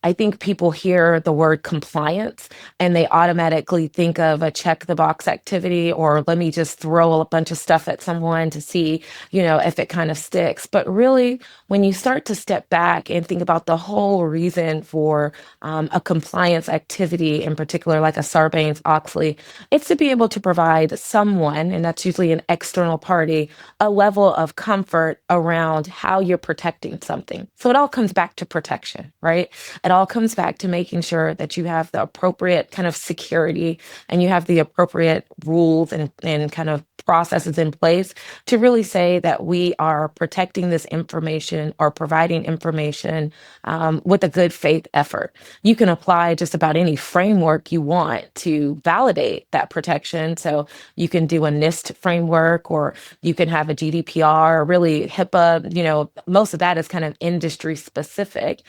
I think people hear the word compliance and they automatically think of a check the box activity, or let me just throw a bunch of stuff at someone to see, if it kind of sticks. But really, when you start to step back and think about the whole reason for a compliance activity, in particular, like a Sarbanes-Oxley, it's to be able to provide someone, and that's usually an external party, a level of comfort around how you're protecting something. So it all comes back to protection, right? It all comes back to making sure that you have the appropriate kind of security and you have the appropriate rules and kind of processes in place to really say that we are protecting this information or providing information with a good faith effort. You can apply just about any framework you want to validate that protection. So you can do a NIST framework, or you can have a GDPR, or really HIPAA. Most of that is kind of industry specific,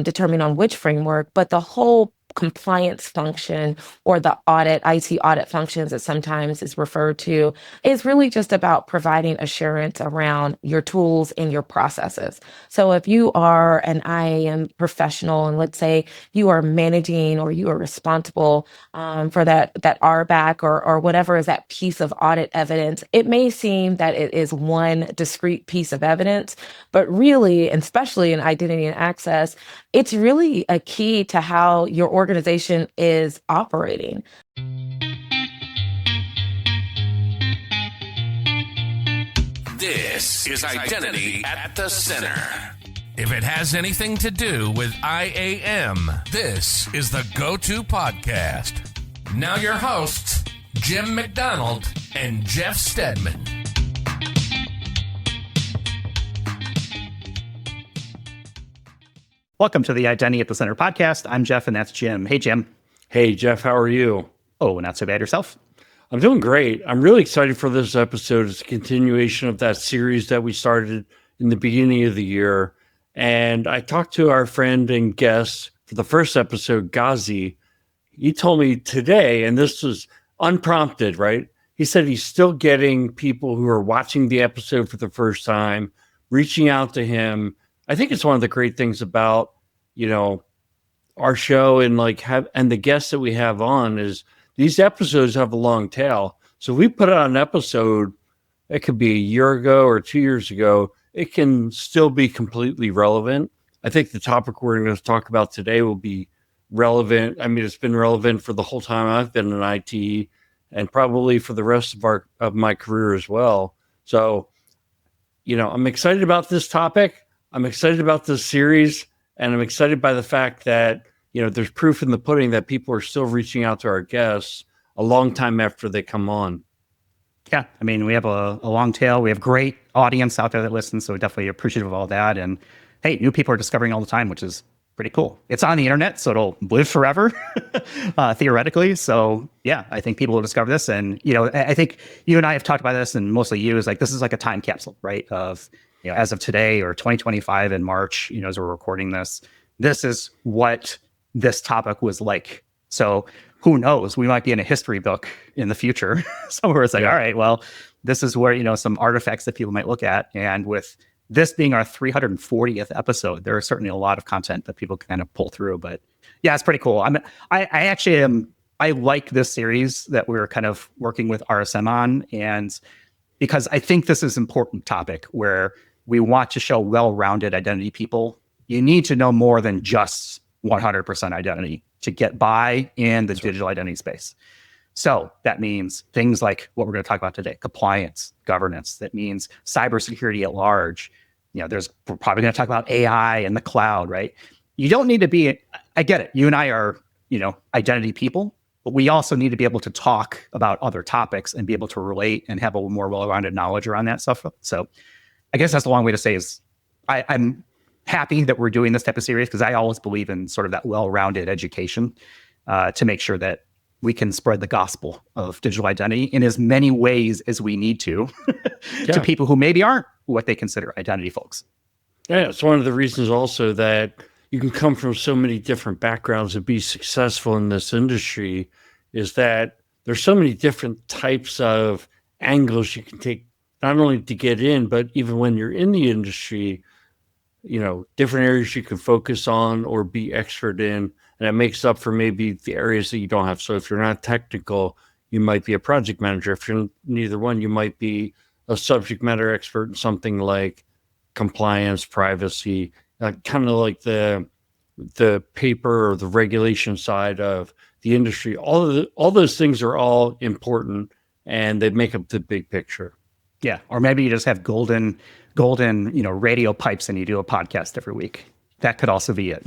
determining on which framework, but the whole compliance function, or the IT audit functions that sometimes is referred to, is really just about providing assurance around your tools and your processes. So if you are an IAM professional, and let's say you are managing or you are responsible for that RBAC or whatever is that piece of audit evidence, it may seem that it is one discrete piece of evidence, but really, and especially in identity and access, it's really a key to how your organization is operating. This is Identity at the Center. If it has anything to do with IAM, this is the go-to podcast. Now your hosts, Jim McDonald and Jeff Stedman. Welcome to the Identity at the Center podcast. I'm Jeff, and that's Jim. Hey, Jim. Hey, Jeff, how are you? Oh, not so bad yourself. I'm doing great. I'm really excited for this episode. It's a continuation of that series that we started in the beginning of the year. And I talked to our friend and guest for the first episode, Ghazi. He told me today, and this was unprompted, right? He said he's still getting people who are watching the episode for the first time, reaching out to him. I think it's one of the great things about, our show and and the guests that we have on is these episodes have a long tail. So we put out an episode, it could be a year ago or 2 years ago, it can still be completely relevant. I think the topic we're going to talk about today will be relevant. I mean, it's been relevant for the whole time I've been in IT, and probably for the rest of my career as well. So, I'm excited about this topic. I'm excited about this series, and I'm excited by the fact that, there's proof in the pudding that people are still reaching out to our guests a long time after they come on. Yeah, I mean, we have a long tail. We have great audience out there that listens, so definitely appreciative of all that. And hey, new people are discovering all the time, which is pretty cool. It's on the internet, so it'll live forever, theoretically. So yeah, I think people will discover this. And, I think you and I have talked about this, and mostly you, is this is like a time capsule, right? Of, as of today or 2025 in March, as we're recording this is what this topic was like. So who knows? We might be in a history book in the future somewhere. It's all right, well, this is where, some artifacts that people might look at. And with this being our 340th episode, there is certainly a lot of content that people can kind of pull through. But yeah, it's pretty cool. I like this series that we're kind of working with RSM on, and because I think this is an important topic where we want to show well-rounded identity people. You need to know more than just 100% identity to get by in the digital identity space. So that means things like what we're going to talk about today: compliance, governance. That means cybersecurity at large. We're probably going to talk about AI and the cloud, right? You don't need to be, I get it. You and I are, identity people, but we also need to be able to talk about other topics and be able to relate and have a more well-rounded knowledge around that stuff. So I guess that's the long way to say is I'm happy that we're doing this type of series, because I always believe in sort of that well-rounded education to make sure that we can spread the gospel of digital identity in as many ways as we need to to people who maybe aren't what they consider identity folks. Yeah, it's one of the reasons also that you can come from so many different backgrounds and be successful in this industry, is that there's so many different types of angles you can take, not only to get in, but even when you're in the industry. different areas you can focus on or be expert in. And it makes up for maybe the areas that you don't have. So if you're not technical, you might be a project manager. If you're neither one, you might be a subject matter expert in something like compliance, privacy, kind of like the paper or the regulation side of the industry. All those things are all important, and they make up the big picture. Yeah, or maybe you just have golden, radio pipes, and you do a podcast every week. That could also be it.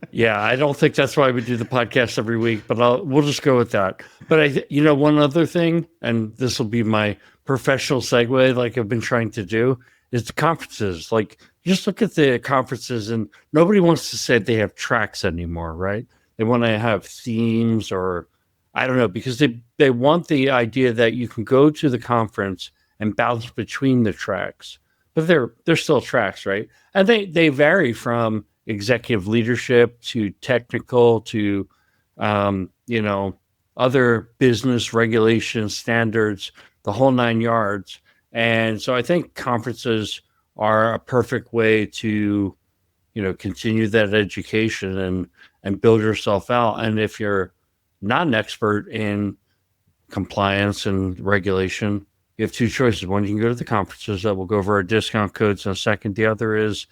Yeah, I don't think that's why we do the podcast every week, but we'll just go with that. But one other thing, and this will be my professional segue, like I've been trying to do, is the conferences. Like, just look at the conferences, and nobody wants to say they have tracks anymore, right? They want to have themes, or I don't know, because they want the idea that you can go to the conference and bounce between the tracks, but they're still tracks, right? And they vary from executive leadership to technical to other business regulations, standards, the whole 9 yards. And so I think conferences are a perfect way to continue that education and build yourself out. And if you're not an expert in compliance and regulation, you have two choices. One, you can go to the conferences that will go over our discount codes in a second. The other is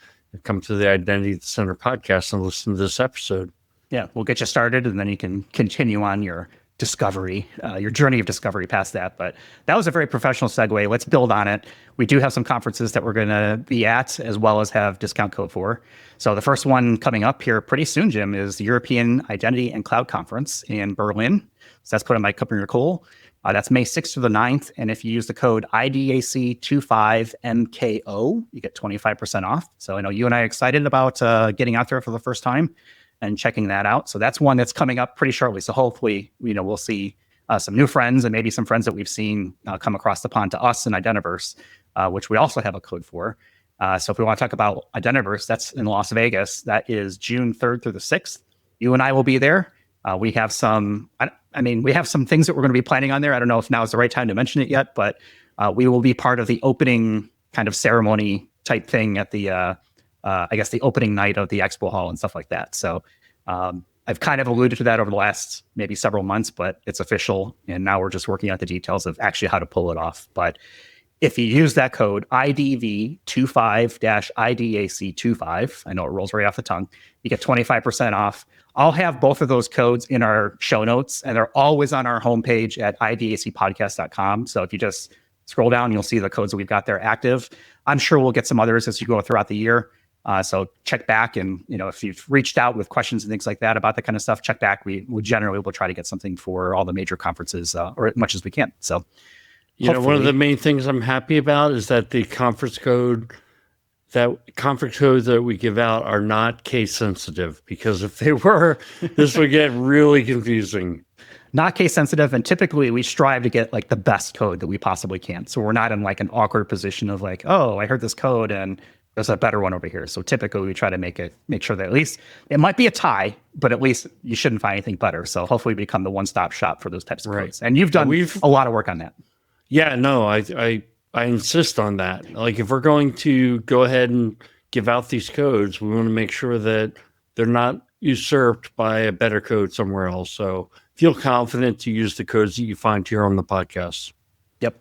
come to the Identity Center podcast and listen to this episode. Yeah, we'll get you started, and then you can continue on your discovery, your journey of discovery past that. But that was a very professional segue. Let's build on it. We do have some conferences that we're going to be at, as well as have discount code for. So the first one coming up here pretty soon, Jim, is the European Identity and Cloud Conference in Berlin. So that's put on my cup of your coal. That's May 6th to the 9th. And if you use the code IDAC25MKO, you get 25% off. So I know you and I are excited about getting out there for the first time and checking that out. So that's one that's coming up pretty shortly. So hopefully, we'll see some new friends and maybe some friends that we've seen come across the pond to us in Identiverse, which we also have a code for. So if we want to talk about Identiverse, that's in Las Vegas. That is June 3rd through the 6th. You and I will be there. We have some things that we're going to be planning on there. I don't know if now is the right time to mention it yet, but we will be part of the opening kind of ceremony type thing at the, the opening night of the expo hall and stuff like that. So I've kind of alluded to that over the last maybe several months, but it's official. And now we're just working out the details of actually how to pull it off. But if you use that code IDV25-IDAC25, I know it rolls right off the tongue, you get 25% off. I'll have both of those codes in our show notes, and they're always on our homepage at idacpodcast.com. So if you just scroll down, you'll see the codes that we've got there active. I'm sure we'll get some others as you go throughout the year. So check back, and if you've reached out with questions and things like that about that kind of stuff, check back. We generally will try to get something for all the major conferences, or as much as we can. So one of the main things I'm happy about is that the conference codes that we give out are not case sensitive, because if they were, this would get really confusing. Not case sensitive, and typically we strive to get like the best code that we possibly can. So we're not in like an awkward position of like, oh, I heard this code and there's a better one over here. So typically we try to make sure that at least it might be a tie, but at least you shouldn't find anything better. So hopefully we become the one-stop shop for those types of codes. And you've done a lot of work on that. Yeah, no, I insist on that. Like, if we're going to go ahead and give out these codes, we want to make sure that they're not usurped by a better code somewhere else. So feel confident to use the codes that you find here on the podcast. Yep.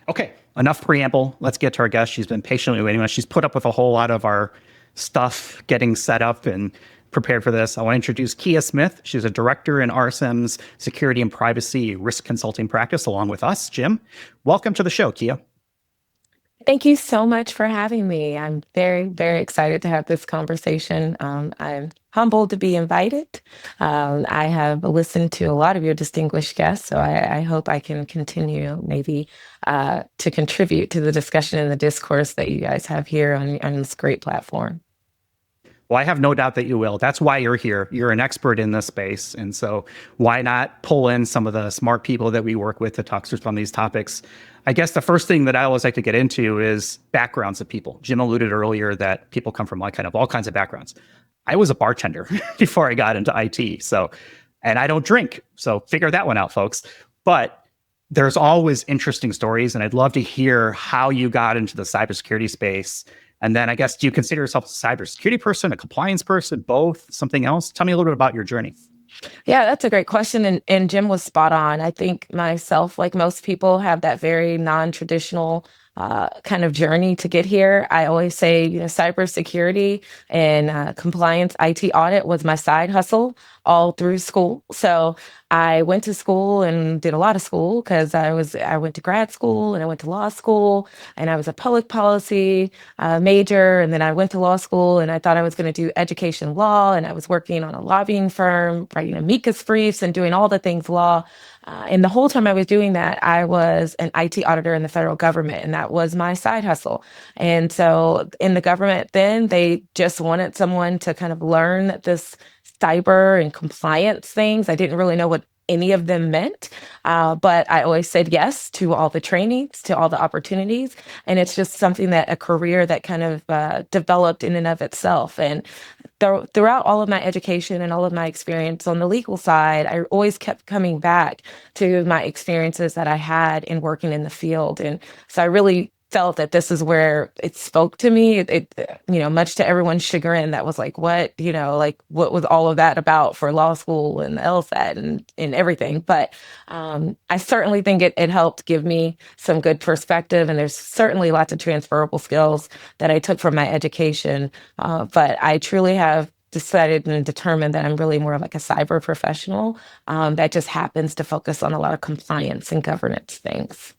Okay. Enough preamble. Let's get to our guest. She's been patiently waiting. She's put up with a whole lot of our stuff getting set up and prepared for this. I want to introduce Kia Smith. She's a director in RSM's security and privacy risk consulting practice, along with us. Jim, welcome to the show, Kia. Thank you so much for having me. I'm very, very excited to have this conversation. I'm humbled to be invited. I have listened to a lot of your distinguished guests, so I hope I can continue maybe to contribute to the discussion and the discourse that you guys have here on this great platform. Well, I have no doubt that you will. That's why you're here. You're an expert in this space. And so why not pull in some of the smart people that we work with to talk to us on these topics? I guess the first thing that I always like to get into is backgrounds of people. Jim alluded earlier that people come from like kind of all kinds of backgrounds. I was a bartender before I got into IT. And I don't drink. So figure that one out, folks. But there's always interesting stories. And I'd love to hear how you got into the cybersecurity space And then I guess, do you consider yourself a cybersecurity person, a compliance person, both, something else? Tell me a little bit about your journey. Yeah, that's a great question. And Jim was spot on. I think myself, like most people, have that very non-traditional kind of journey to get here. I always say, cybersecurity and compliance IT audit was my side hustle all through school. So I went to school and did a lot of school because I went to grad school and I went to law school and I was a public policy major. And then I went to law school and I thought I was going to do education law, and I was working on a lobbying firm, writing amicus briefs and doing all the things law. And the whole time I was doing that, I was an IT auditor in the federal government, and that was my side hustle. And so in the government, then they just wanted someone to kind of learn this cyber and compliance things. I didn't really know what any of them meant, but I always said yes to all the trainings, to all the opportunities. And it's just something that a career that kind of developed in and of itself. And throughout all of my education and all of my experience on the legal side, I always kept coming back to my experiences that I had in working in the field. And so I really felt that this is where it spoke to me. Much to everyone's chagrin, that was like, what was all of that about for law school and LSAT and everything. But I certainly think it helped give me some good perspective. And there's certainly lots of transferable skills that I took from my education. But I truly have decided and determined that I'm really more of like a cyber professional that just happens to focus on a lot of compliance and governance things.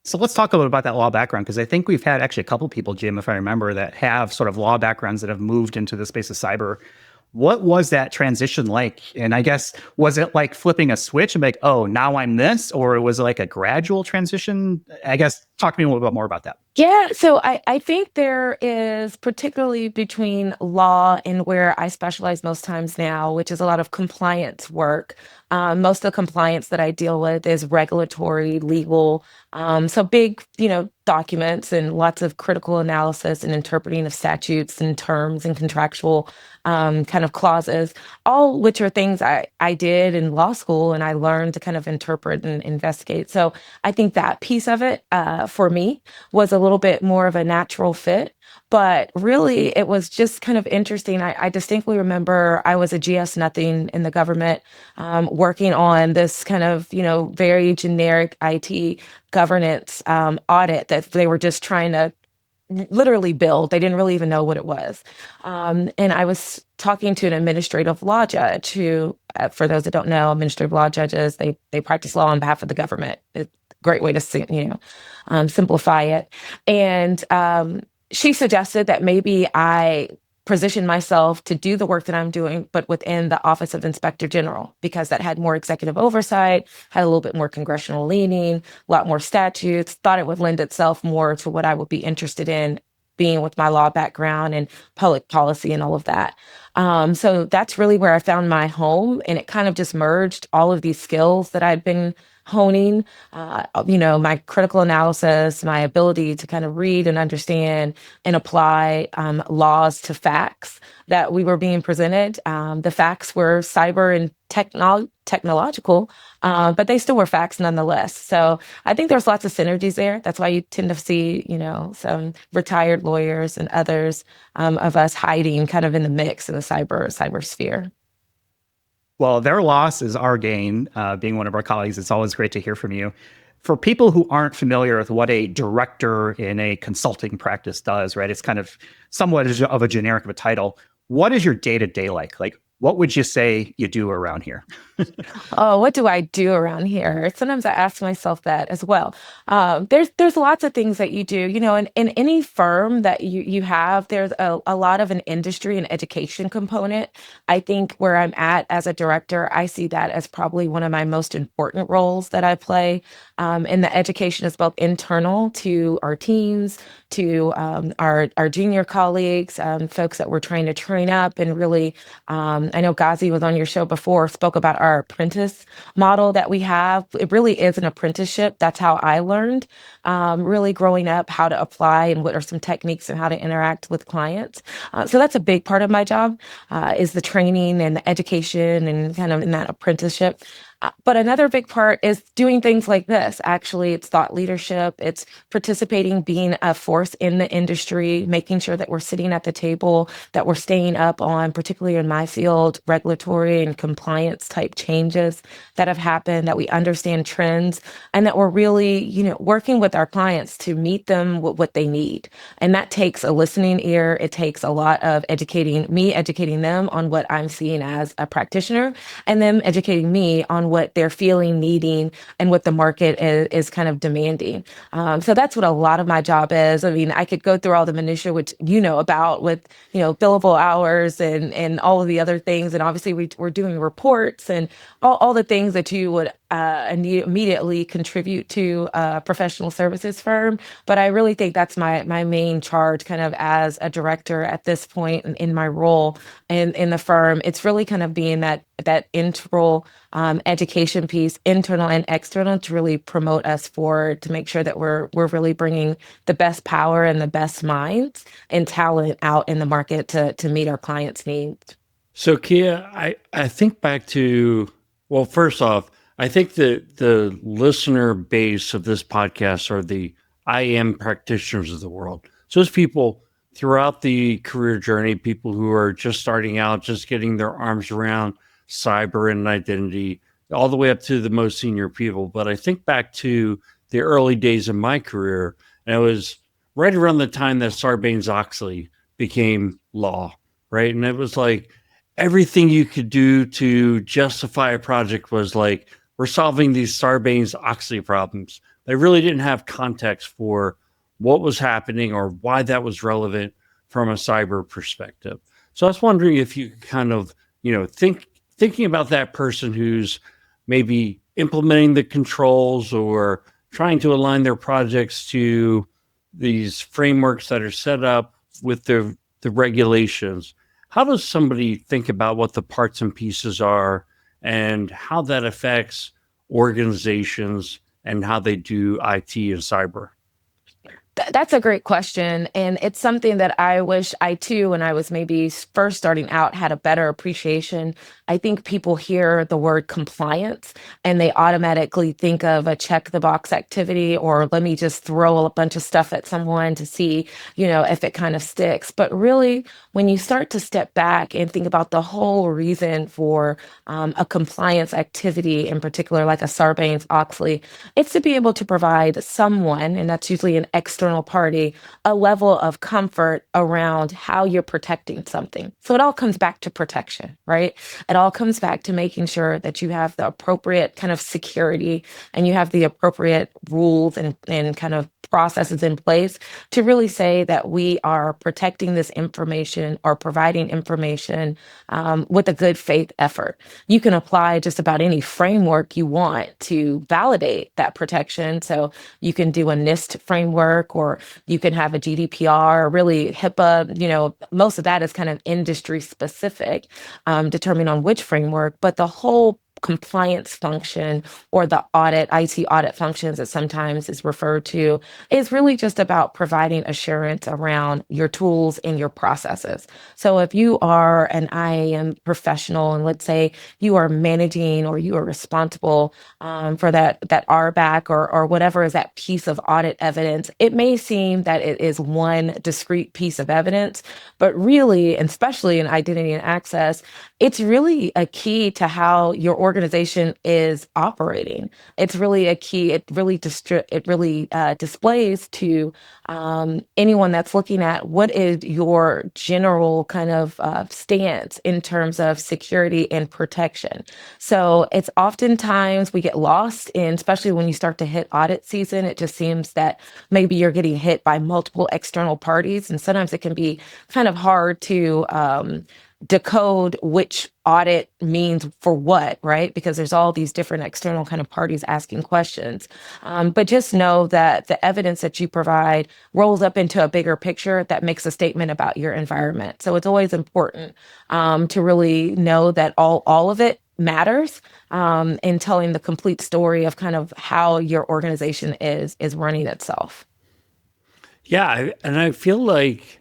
So let's talk a little about that law background, because I think we've had actually a couple people, Jim, if I remember, that have sort of law backgrounds that have moved into the space of cyber. What was that transition like? And I guess, was it like flipping a switch and like, oh, now I'm this? Or was it like a gradual transition? I guess, talk to me a little bit more about that. Yeah, so I think there is, particularly between law and where I specialize most times now, which is a lot of compliance work. Most of the compliance that I deal with is regulatory, legal, so big, documents and lots of critical analysis and interpreting of statutes and terms and contractual kind of clauses, all which are things I did in law school and I learned to kind of interpret and investigate. So I think that piece of it for me was a little bit more of a natural fit. But really, it was just kind of interesting. I distinctly remember I was a GS nothing in the government working on this kind of, very generic IT governance audit that they were just trying to literally build. They didn't really even know what it was. And I was talking to an administrative law judge who, for those that don't know, administrative law judges, they practice law on behalf of the government. It's a great way to simplify it. And she suggested that maybe I position myself to do the work that I'm doing, but within the Office of Inspector General, because that had more executive oversight, had a little bit more congressional leaning, a lot more statutes, thought it would lend itself more to what I would be interested in, being with my law background and public policy and all of that. So that's really where I found my home. And it kind of just merged all of these skills that I'd been honing, my critical analysis, my ability to kind of read and understand and apply laws to facts that we were being presented. The facts were cyber and technological, but they still were facts nonetheless. So I think there's lots of synergies there. That's why you tend to see, some retired lawyers and others of us hiding kind of in the mix in the cyber sphere. Well, their loss is our gain. Being one of our colleagues, it's always great to hear from you. For people who aren't familiar with what a director in a consulting practice does, right? It's kind of somewhat of a generic of a title. What is your day-to-day like? Like, what would you say you do around here? Oh, what do I do around here? Sometimes I ask myself that as well. There's lots of things that you do, in any firm that you have, there's a lot of an industry and education component. I think where I'm at as a director, I see that as probably one of my most important roles that I play. And the education is both internal to our teams, to our junior colleagues, folks that we're trying to train up and really, I know Ghazi was on your show before, spoke about our apprentice model that we have. It really is an apprenticeship. That's how I learned, really growing up, how to apply and what are some techniques and how to interact with clients. So that's a big part of my job, is the training and the education and kind of in that apprenticeship. But another big part is doing things like this. Actually, it's thought leadership, it's participating, being a force in the industry, making sure that we're sitting at the table, that we're staying up on, particularly in my field, regulatory and compliance type changes that have happened, that we understand trends, and that we're really, working with our clients to meet them with what they need. And that takes a listening ear. It takes a lot of educating them on what I'm seeing as a practitioner, and them educating me on what they're feeling, needing, and what the market is kind of demanding. So that's what a lot of my job is. I mean, I could go through all the minutiae, which you know about with, billable hours and all of the other things. And obviously we're doing reports and all the things that you would immediately contribute to a professional services firm. But I really think that's my main charge kind of as a director at this point in my role in the firm. It's really kind of being that integral education piece, internal and external, to really promote us forward, to make sure that we're really bringing the best power and the best minds and talent out in the market to meet our clients' needs. So Kia, I think back to, well, first off, I think that the listener base of this podcast are the IAM practitioners of the world. So those people throughout the career journey, people who are just starting out, just getting their arms around cyber and identity, all the way up to the most senior people. But I think back to the early days of my career, and it was right around the time that Sarbanes-Oxley became law, right? And it was like everything you could do to justify a project was like, we're solving these Sarbanes-Oxley problems. They really didn't have context for what was happening or why that was relevant from a cyber perspective. So I was wondering if you could kind of, thinking about that person who's maybe implementing the controls or trying to align their projects to these frameworks that are set up with the regulations. How does somebody think about what the parts and pieces are and how that affects organizations and how they do IT and cyber? That's a great question. And it's something that I wish I too, when I was maybe first starting out, had a better appreciation. I think people hear the word compliance and they automatically think of a check the box activity, or let me just throw a bunch of stuff at someone to see, if it kind of sticks. But really, when you start to step back and think about the whole reason for a compliance activity, in particular, like a Sarbanes-Oxley, it's to be able to provide someone, and that's usually an external party, a level of comfort around how you're protecting something. So it all comes back to protection, right? It all comes back to making sure that you have the appropriate kind of security and you have the appropriate rules and kind of processes in place to really say that we are protecting this information or providing information with a good faith effort. You can apply just about any framework you want to validate that protection. So you can do a NIST framework, or you can have a GDPR, or really HIPAA. Most of that is kind of industry specific, determining on which framework, but the whole compliance function, or the IT audit functions that sometimes is referred to, is really just about providing assurance around your tools and your processes. So if you are an IAM professional, and let's say you are managing or you are responsible for that RBAC or whatever is that piece of audit evidence, it may seem that it is one discrete piece of evidence, but really, and especially in identity and access, it's really a key to how your organization is operating. It's really a key. It really displays to anyone that's looking at what is your general kind of stance in terms of security and protection. So it's oftentimes we get lost in, especially when you start to hit audit season, it just seems that maybe you're getting hit by multiple external parties, and sometimes it can be kind of hard to decode which audit means for what, right? Because there's all these different external kind of parties asking questions. But just know that the evidence that you provide rolls up into a bigger picture that makes a statement about your environment. So it's always important to really know that all of it matters in telling the complete story of kind of how your organization is running itself. Yeah, and I feel like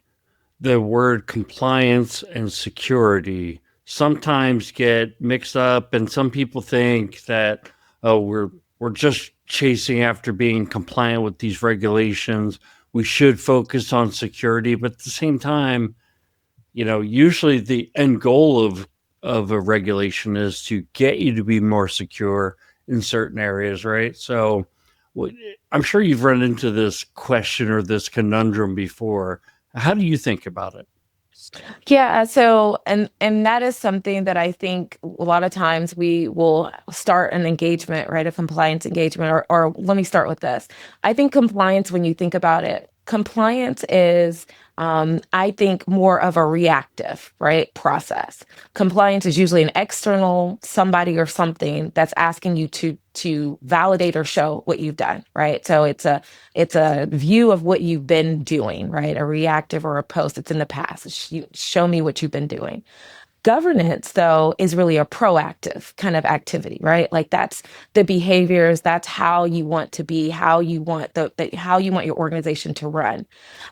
the word compliance and security sometimes get mixed up, and some people think that, oh, we're just chasing after being compliant with these regulations. We should focus on security, but at the same time, usually the end goal of a regulation is to get you to be more secure in certain areas, right? So I'm sure you've run into this question or this conundrum before. How do you think about it? Yeah, so and that is something that I think a lot of times we will start an engagement, right? A compliance engagement, or let me start with this. I think compliance, when you think about it, compliance is I think more of a reactive, right, process. Compliance is usually an external somebody or something that's asking you to validate or show what you've done, right? So it's a view of what you've been doing, right? A reactive or a post. It's in the past. Show me what you've been doing. Governance, though, is really a proactive kind of activity, right? Like that's the behaviors, that's how you want to be, how you want how you want your organization to run.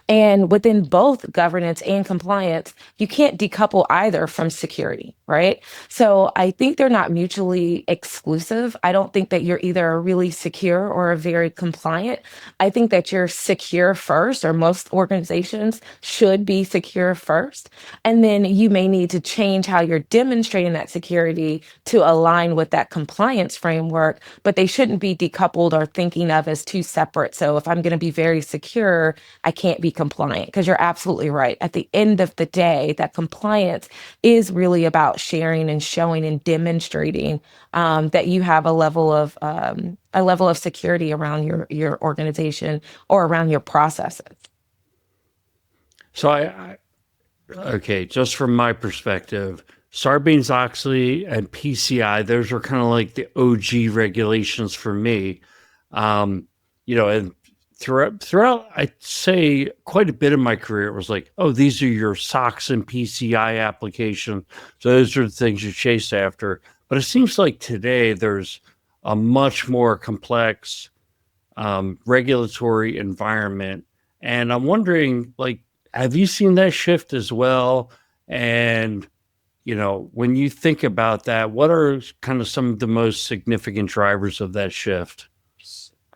And within both governance and compliance, you can't decouple either from security, right? So I think they're not mutually exclusive. I don't think that you're either a really secure or a very compliant. I think that you're secure first, or most organizations should be secure first. And then you may need to change how you're demonstrating that security to align with that compliance framework, but they shouldn't be decoupled or thinking of as two separate. So if I'm going to be very secure, I can't be compliant, because you're absolutely right. At the end of the day, that compliance is really about sharing and showing and demonstrating that you have a level of security around your organization or around your processes. So okay, just from my perspective, Sarbanes-Oxley and PCI, those are kind of like the OG regulations for me. And throughout, I'd say quite a bit of my career, it was like, oh, these are your SOX and PCI applications. So those are the things you chase after. But it seems like today there's a much more complex regulatory environment. And I'm wondering, have you seen that shift as well? And, when you think about that, what are kind of some of the most significant drivers of that shift?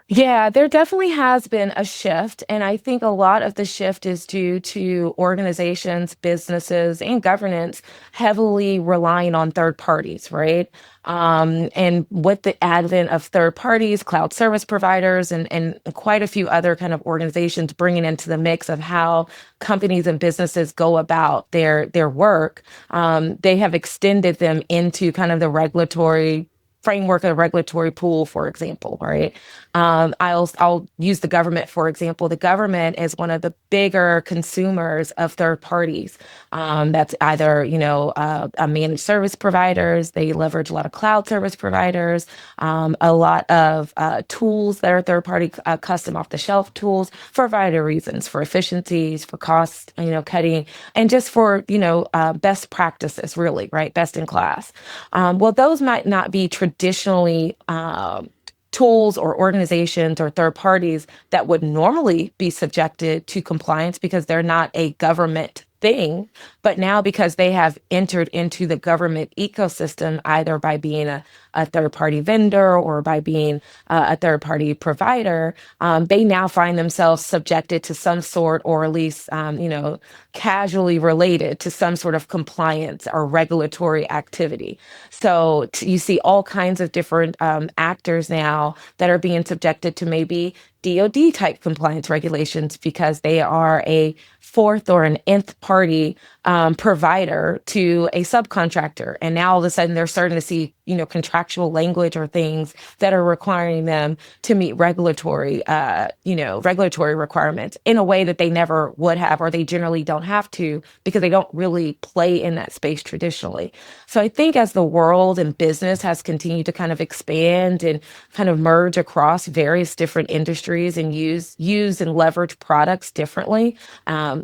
Yeah, there definitely has been a shift. And I think a lot of the shift is due to organizations, businesses, and governance heavily relying on third parties, right? And with the advent of third parties, cloud service providers, and quite a few other kind of organizations bringing into the mix of how companies and businesses go about their work, they have extended them into kind of the regulatory framework of the regulatory pool, for example, right? I'll use the government, for example. The government is one of the bigger consumers of third parties. That's either, a managed service providers. They leverage a lot of cloud service providers, a lot of tools that are third party, custom off the shelf tools for a variety of reasons, for efficiencies, for cost, cutting, and just for, best practices, really, right? Best in class. Well, those might not be traditionally tools or organizations or third parties that would normally be subjected to compliance because they're not a government thing. But now, because they have entered into the government ecosystem, either by being a third party vendor or by being a third party provider, they now find themselves subjected to some sort, or at least, casually related to some sort of compliance or regulatory activity. So you see all kinds of different actors now that are being subjected to maybe DoD type compliance regulations because they are a fourth or an nth party provider to a subcontractor. And now all of a sudden they're starting to see, contractual language or things that are requiring them to meet regulatory requirements in a way that they never would have, or they generally don't have to because they don't really play in that space traditionally. So I think as the world and business has continued to kind of expand and kind of merge across various different industries and use and leverage products differently,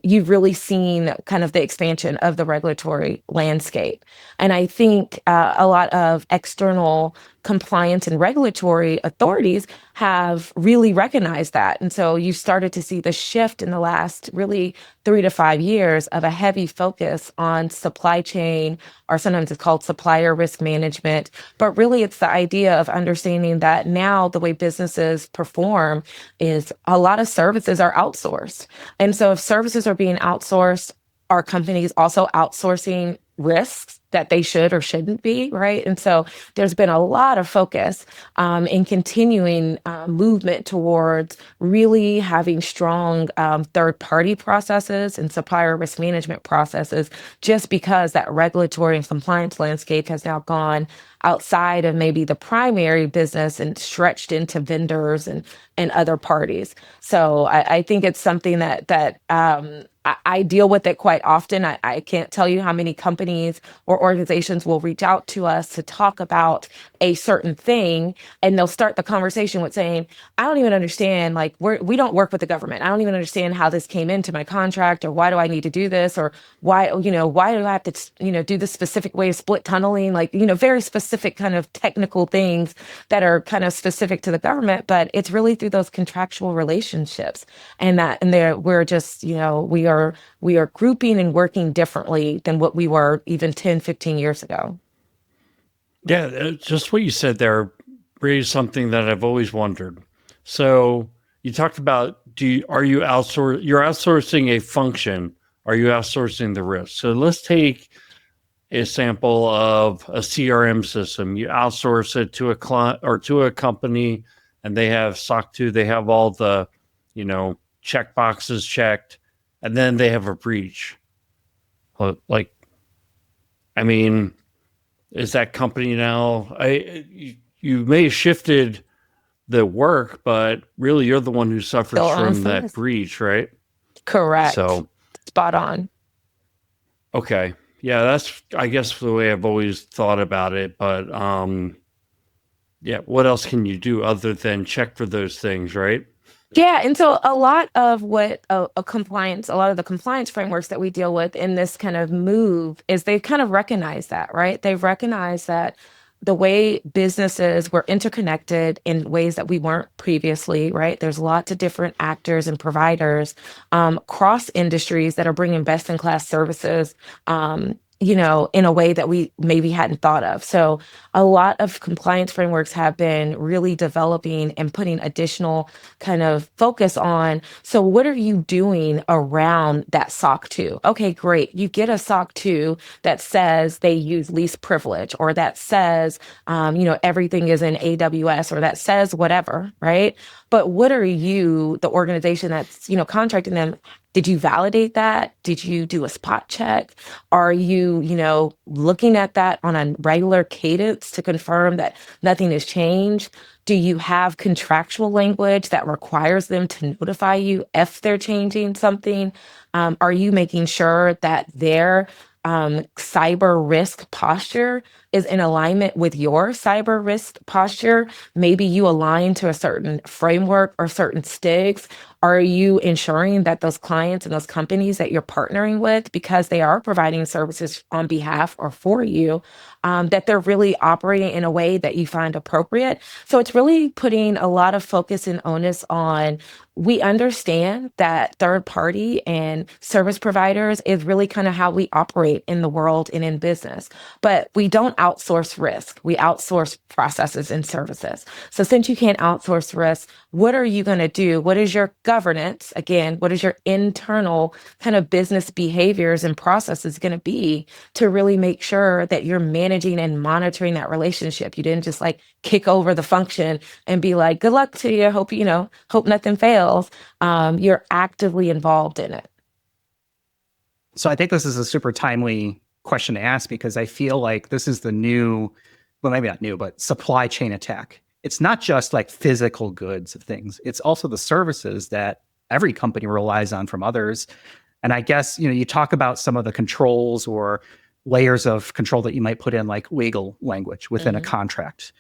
you've really seen kind of the expansion of the regulatory landscape. And I think a lot of external compliance and regulatory authorities have really recognized that. And so you started to see the shift in the last really 3 to 5 years of a heavy focus on supply chain, or sometimes it's called supplier risk management. But really, it's the idea of understanding that now the way businesses perform is a lot of services are outsourced. And so if services are being outsourced, are companies also outsourcing risks that they should or shouldn't be, right? And so there's been a lot of focus in continuing movement towards really having strong third-party processes and supplier risk management processes, just because that regulatory and compliance landscape has now gone outside of maybe the primary business and stretched into vendors and other parties. So I think it's something that I deal with it quite often. I can't tell you how many companies or organizations will reach out to us to talk about a certain thing, and they'll start the conversation with saying, I don't even understand, like, we don't work with the government. I don't even understand how this came into my contract, or why do I need to do this, or why do I have to, do this specific way of split tunneling, like, very specific kind of technical things that are kind of specific to the government. But it's really through those contractual relationships, and we're just, we are grouping and working differently than what we were even 10, 15 years ago. Yeah, just what you said there raised something that I've always wondered. So you talked about, you're outsourcing a function. Are you outsourcing the risk? So let's take a sample of a CRM system. You outsource it to a client or to a company, and they have SOC 2, they have all the, check boxes checked, and then they have a breach. Is that company now? You may have shifted the work, but really you're the one who suffers from that breach, right? Correct. So spot on. Okay. Yeah, that's, I guess, the way I've always thought about it. But what else can you do other than check for those things, right? Yeah, and so a lot of what a lot of the compliance frameworks that we deal with in this kind of move is they've kind of recognized that, right? They've recognized that the way businesses were interconnected in ways that we weren't previously, right? There's lots of different actors and providers across industries that are bringing best-in-class services, in a way that we maybe hadn't thought of. So a lot of compliance frameworks have been really developing and putting additional kind of focus on, so what are you doing around that SOC 2? Okay, great. You get a SOC 2 that says they use least privilege, or that says, everything is in AWS, or that says whatever, right? But what are you, the organization that's, contracting them, did you validate that? Did you do a spot check? Are you, looking at that on a regular cadence to confirm that nothing has changed? Do you have contractual language that requires them to notify you if they're changing something? Are you making sure that their cyber risk posture is in alignment with your cyber risk posture? Maybe you align to a certain framework or certain STIGs. Are you ensuring that those clients and those companies that you're partnering with, because they are providing services on behalf or for you, that they're really operating in a way that you find appropriate? So it's really putting a lot of focus and onus on, we understand that third party and service providers is really kind of how we operate in the world and in business, but we don't outsource risk. We outsource processes and services. So since you can't outsource risk, what are you going to do? What is your governance? Again, what is your internal kind of business behaviors and processes going to be to really make sure that you're managing and monitoring that relationship? You didn't just kick over the function and be like, good luck to you. Hope nothing fails. You're actively involved in it. So I think this is a super timely question to ask, because I feel like this is the new, well, maybe not new, but supply chain attack. It's not just physical goods of things. It's also the services that every company relies on from others. And I guess, you talk about some of the controls or layers of control that you might put in, like legal language within a contract.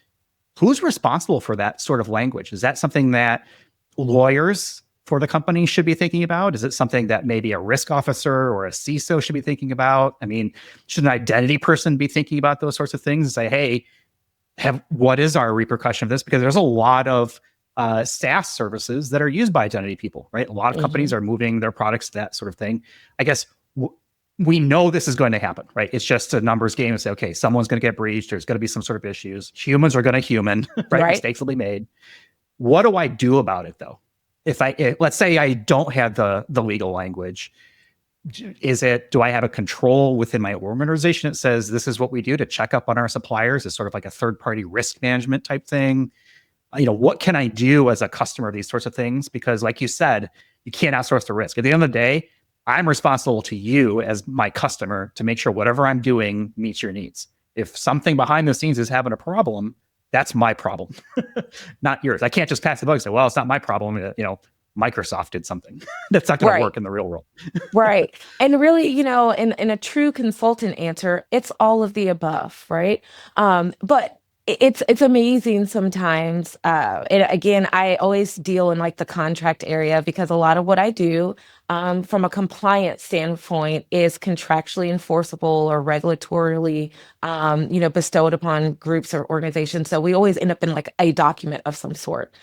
Who's responsible for that sort of language? Is that something that lawyers for the company should be thinking about? Is it something that maybe a risk officer or a CISO should be thinking about? I mean, should an identity person be thinking about those sorts of things and say, hey, what is our repercussion of this? Because there's a lot of SaaS services that are used by identity people, right? A lot of companies are moving their products to that sort of thing. I guess we know this is going to happen, right? It's just a numbers game and say, okay, someone's going to get breached. There's going to be some sort of issues. Humans are going to human, right? Mistakes will be made. What do I do about it though? If let's say I don't have the legal language, do I have a control within my organization that says this is what we do to check up on our suppliers? It's sort of like a third-party risk management type thing. What can I do as a customer of these sorts of things? Because like you said, you can't outsource the risk. At the end of the day, I'm responsible to you as my customer to make sure whatever I'm doing meets your needs. If something behind the scenes is having a problem, that's my problem, not yours. I can't just pass the buck and say, well, it's not my problem. Microsoft did something. That's not going to work in the real world. Right. And really, in a true consultant answer, it's all of the above, right? But it's amazing sometimes. And again, I always deal in like the contract area because a lot of what I do from a compliance standpoint is contractually enforceable or regulatorily, bestowed upon groups or organizations. So we always end up in like a document of some sort.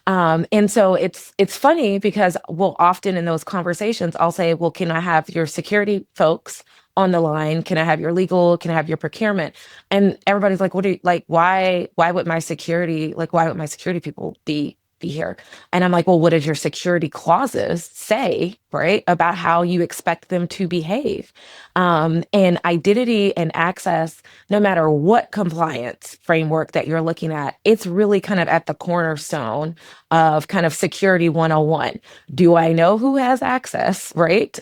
And so it's funny because we'll often in those conversations, I'll say, well, can I have your security folks on the line? Can I have your legal? Can I have your procurement? And everybody's like, what do you like? Why would my security people be here? And I'm like, well, what does your security clauses say, right, about how you expect them to behave? And identity and access, no matter what compliance framework that you're looking at, it's really kind of at the cornerstone of kind of security 101. Do I know who has access, right?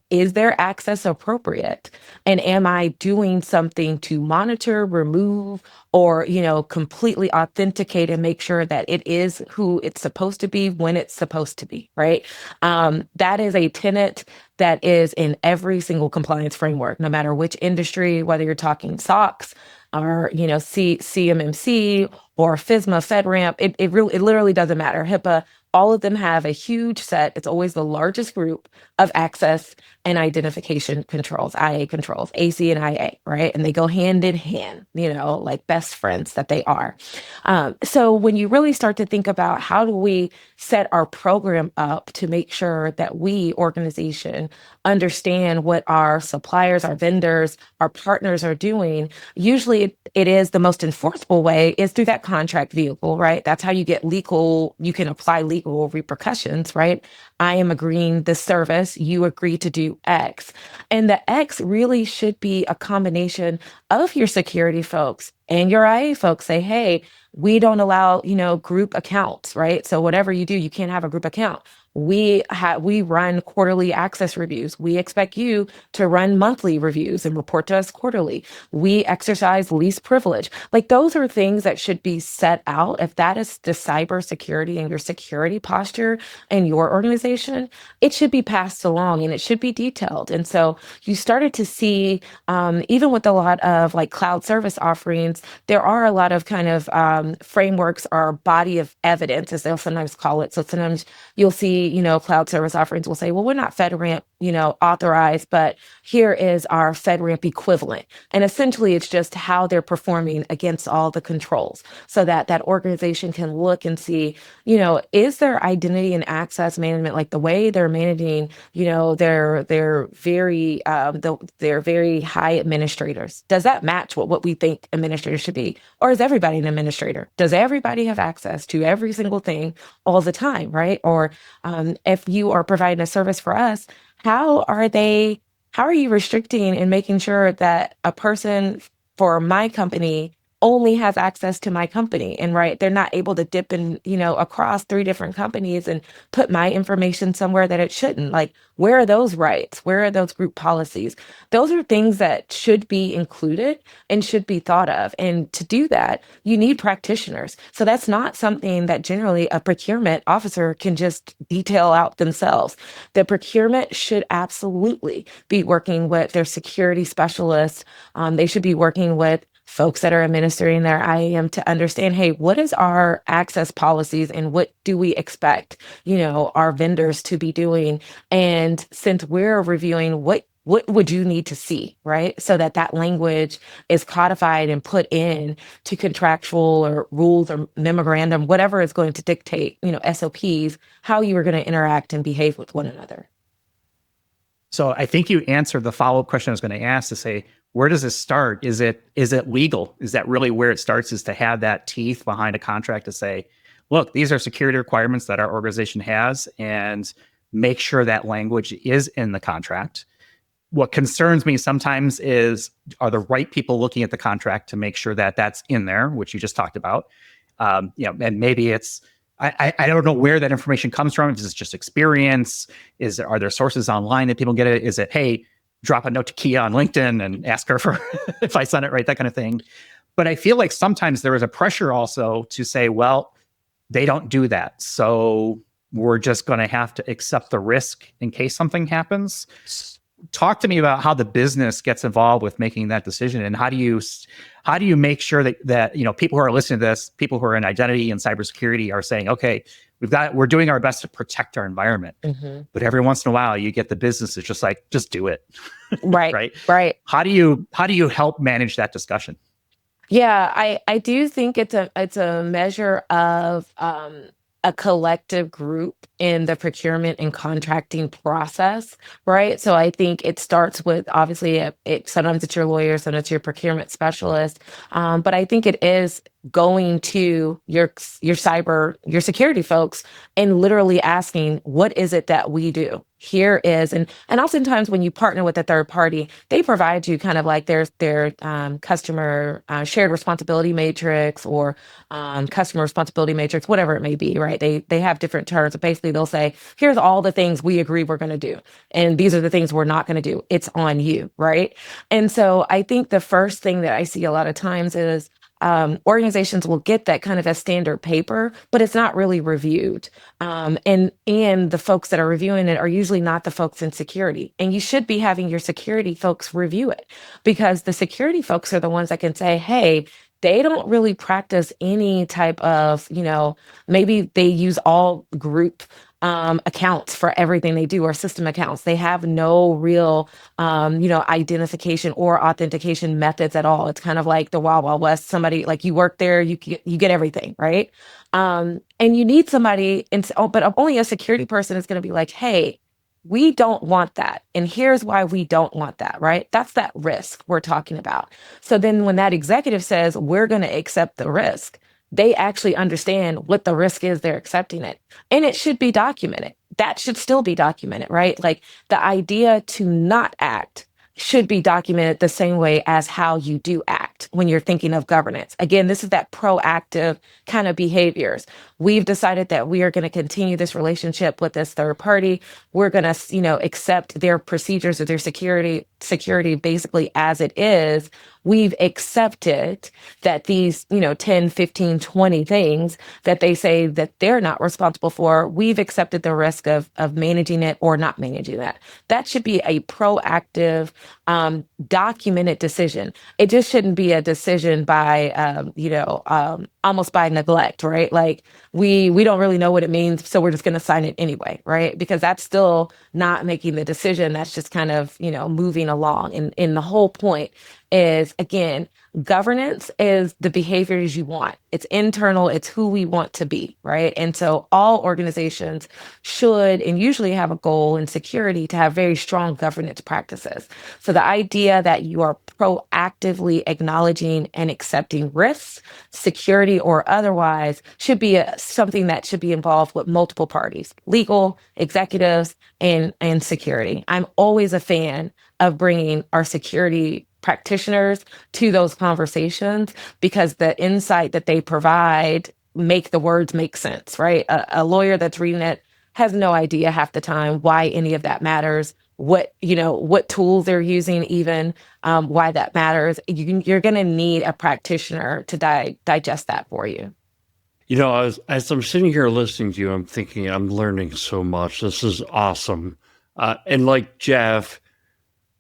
Is their access appropriate? And am I doing something to monitor, remove, or, completely authenticate and make sure that it is who it's supposed to be when it's supposed to be, right? That is a tenet that is in every single compliance framework, no matter which industry, whether you're talking SOX or, CMMC or FISMA, FedRAMP, it literally doesn't matter. HIPAA, all of them have a huge set. It's always the largest group of access and identification controls, IA controls, AC and IA, right? And they go hand in hand, like best friends that they are. So when you really start to think about how do we set our program up to make sure that we, organization, understand what our suppliers, our vendors, our partners are doing, usually it is the most enforceable way is through that contract vehicle, right? That's how you get legal, you can apply legal repercussions, right? I am agreeing this service, you agree to do X. And the X really should be a combination of your security folks and your IA folks say, hey, we don't allow, group accounts, right? So whatever you do, you can't have a group account. We run quarterly access reviews. We expect you to run monthly reviews and report to us quarterly. We exercise least privilege. Like those are things that should be set out. If that is the cybersecurity and your security posture in your organization, it should be passed along and it should be detailed. And so you started to see, even with a lot of like cloud service offerings, there are a lot of kind of frameworks or body of evidence, as they'll sometimes call it. So sometimes you'll see, cloud service offerings will say, well, we're not FedRAMP, authorized, but here is our FedRAMP equivalent. And essentially it's just how they're performing against all the controls so that that organization can look and see, is their identity and access management, like the way they're managing, their very high administrators. Does that match what we think administrators should be? Or is everybody an administrator? Does everybody have access to every single thing all the time, right? Or if you are providing a service for us, how are you restricting and making sure that a person for my company only has access to my company and right, they're not able to dip in, across 3 different companies and put my information somewhere that it shouldn't. Like, where are those rights? Where are those group policies? Those are things that should be included and should be thought of. And to do that, you need practitioners. So that's not something that generally a procurement officer can just detail out themselves. The procurement should absolutely be working with their security specialists. They should be working with folks that are administering their IAM to understand, hey, what is our access policies and what do we expect, our vendors to be doing? And since we're reviewing what what would you need to see, right? So that that language is codified and put in to contractual or rules or memorandum, whatever is going to dictate, SOPs, how you are going to interact and behave with one another. So I think you answered the follow-up question I was going to ask to say, where does this start? Is it legal? Is that really where it starts, is to have that teeth behind a contract to say, look, these are security requirements that our organization has, and make sure that language is in the contract. What concerns me sometimes is, are the right people looking at the contract to make sure that that's in there, which you just talked about? And maybe it's, I don't know where that information comes from. Is it just experience? Are there sources online that people get it? Is it, hey, drop a note to Kia on LinkedIn and ask her for if I sent it right, that kind of thing. But I feel like sometimes there is a pressure also to say, well, they don't do that, so we're just going to have to accept the risk in case something happens. Talk to me about how the business gets involved with making that decision, and how do you make sure that people who are listening to this, people who are in identity and cybersecurity, are saying, okay, we're doing our best to protect our environment, but every once in a while you get the business that's just like, just do it, Right. right? How do you help manage that discussion? Yeah, I do think it's a measure of a collective group in the procurement and contracting process, right? So I think it starts with, obviously, sometimes it's your lawyer, sometimes it's your procurement specialist, but I think it is going to your security folks and literally asking, what is it that we do? Here is, and oftentimes when you partner with a third party, they provide you kind of like their customer shared responsibility matrix, or customer responsibility matrix, whatever it may be, right? They have different terms. But basically, they'll say, here's all the things we agree we're going to do, and these are the things we're not going to do. It's on you, right? And so I think the first thing that I see a lot of times is organizations will get that kind of a standard paper, but it's not really reviewed. And the folks that are reviewing it are usually not the folks in security. And you should be having your security folks review it, because the security folks are the ones that can say, hey, they don't really practice any type of, maybe they use all group accounts for everything they do, or system accounts. They have no real, identification or authentication methods at all. It's kind of like the Wild Wild West. Somebody, like, you work there, you get everything, right? And you need somebody, but only a security person is going to be like, hey, we don't want that. And here's why we don't want that, right? That's that risk we're talking about. So then when that executive says, we're going to accept the risk, they actually understand what the risk is, they're accepting it. And it should be documented. That should still be documented, right? Like, the idea to not act should be documented the same way as how you do act when you're thinking of governance. Again, this is that proactive kind of behaviors. We've decided that we are going to continue this relationship with this third party. We're going to, accept their procedures or their security basically as it is. We've accepted that these, 10, 15, 20 things that they say that they're not responsible for, we've accepted the risk of managing it or not managing that. That should be a proactive, documented decision. It just shouldn't be a decision by, almost by neglect, right? Like, we don't really know what it means, so we're just going to sign it anyway, right? Because that's still not making the decision. That's just kind of, moving along. And the whole point is, again, governance is the behaviors you want. It's internal. It's who we want to be, right? And so all organizations should and usually have a goal in security to have very strong governance practices. So the idea that you are proactively acknowledging and accepting risks, security or otherwise, should be something that should be involved with multiple parties: legal, executives, and security. I'm always a fan of bringing our security practitioners to those conversations, because the insight that they provide make the words make sense, right? A lawyer that's reading it has no idea half the time why any of that matters, what tools they're using, even why that matters. You're going to need a practitioner to digest that for you. As I'm sitting here listening to you, I'm thinking I'm learning so much. This is awesome. And like Jeff,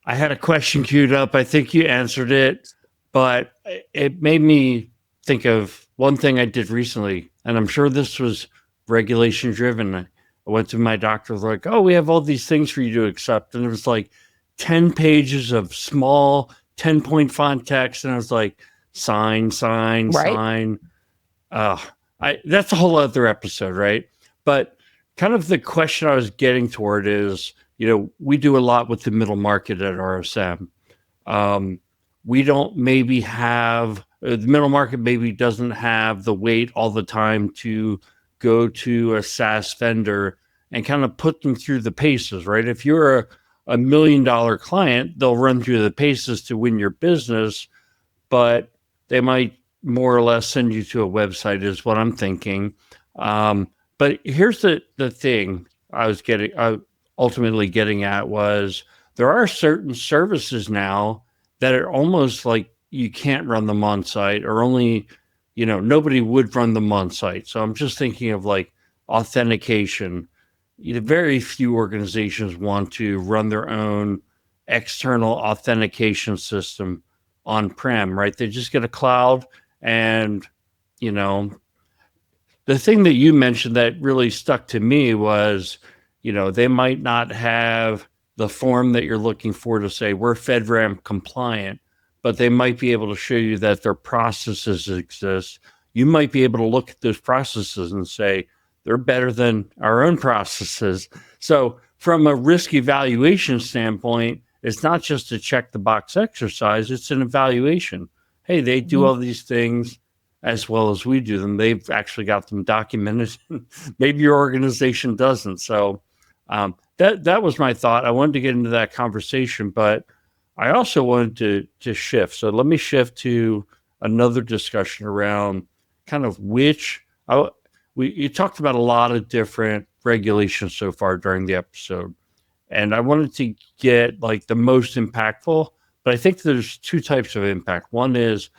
I had a question queued up. I think you answered it, but it made me think of one thing I did recently, and I'm sure this was regulation driven. I went to my doctor, like, oh, we have all these things for you to accept. And it was like, 10 pages of small 10-point font text. And I was like, sign, Right. sign. That's a whole other episode, right? But kind of the question I was getting toward is, we do a lot with the middle market at RSM. We don't maybe have, the middle market maybe doesn't have the weight all the time to go to a SaaS vendor and kind of put them through the paces, right? If you're a $1 million client, they'll run through the paces to win your business, but they might more or less send you to a website is what I'm thinking. But here's the thing I was ultimately getting at was there are certain services now that are almost like you can't run them on site, or only, nobody would run them on site. So I'm just thinking of like authentication. Very few organizations want to run their own external authentication system on-prem, right? They just get a cloud. And, the thing that you mentioned that really stuck to me was, they might not have the form that you're looking for to say we're FedRAMP compliant, but they might be able to show you that their processes exist. You might be able to look at those processes and say they're better than our own processes. So from a risk evaluation standpoint, it's not just a check the box exercise, it's an evaluation. Hey, they do all these things as well as we do them. They've actually got them documented. Maybe your organization doesn't. So that was my thought. I wanted to get into that conversation, but I also wanted to shift. So let me shift to another discussion around kind of you talked about a lot of different regulations so far during the episode, and I wanted to get like the most impactful, but I think there's two types of impact. One is